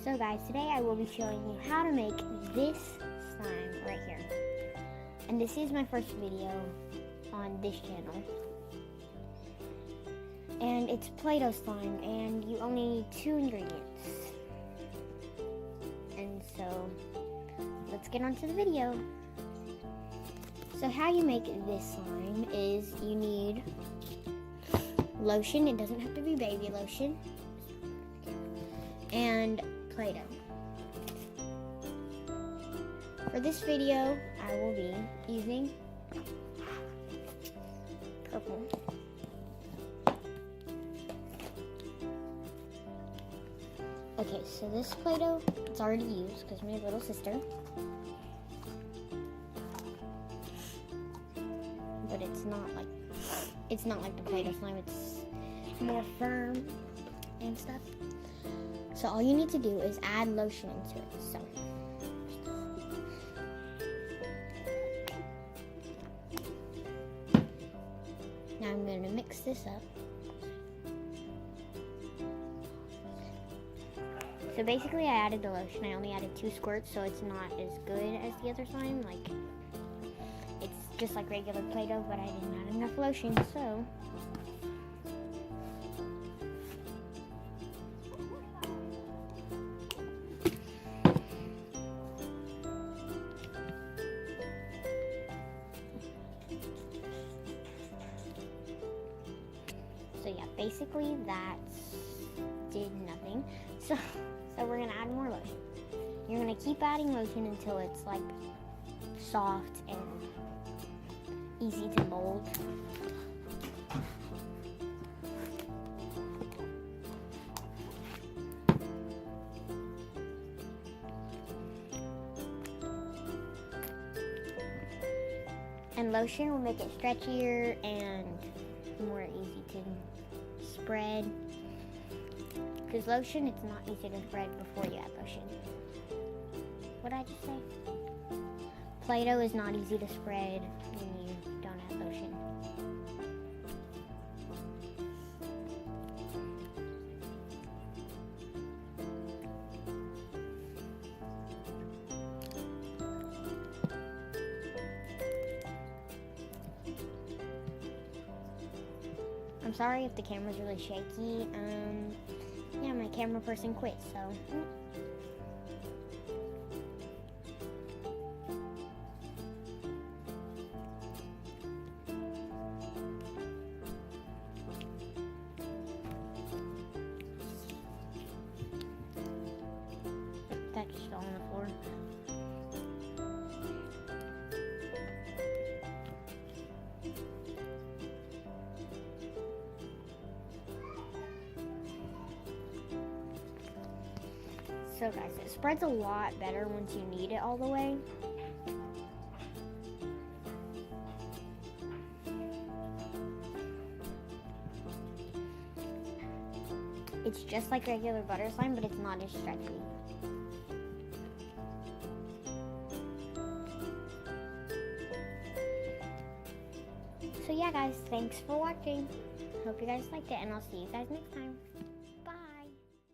So guys, today I will be showing you how to make this slime right here. And this is my first video on this channel. And it's Play-Doh slime, and you only need 2 ingredients. And so, let's get on to the video. So how you make this slime is you need lotion. It doesn't have to be baby lotion. And Play-Doh. For this video, I will be using purple. Okay, so this Play-Doh, it's already used because my little sister. But it's not like the Play-Doh slime. It's more firm and stuff. So all you need to do is add lotion into it. So now I'm going to mix this up. So basically I added the lotion. I only added 2 squirts, so it's not as good as the other slime. Like, it's just like regular Play-Doh, but I didn't add enough lotion, so yeah, basically that did nothing. So we're gonna add more lotion. You're gonna keep adding lotion until it's like soft and easy to mold. And lotion will make it stretchier and more easy to spread. Because lotion, it's not easy to spread before you add lotion. What did I just say? Play-Doh is not easy to spread when you don't add lotion. I'm sorry if the camera's really shaky. Yeah, my camera person quit, so. That just fell on the floor. So guys, it spreads a lot better once you knead it all the way. It's just like regular butter slime, but it's not as stretchy. So yeah guys, thanks for watching. Hope you guys liked it, and I'll see you guys next time.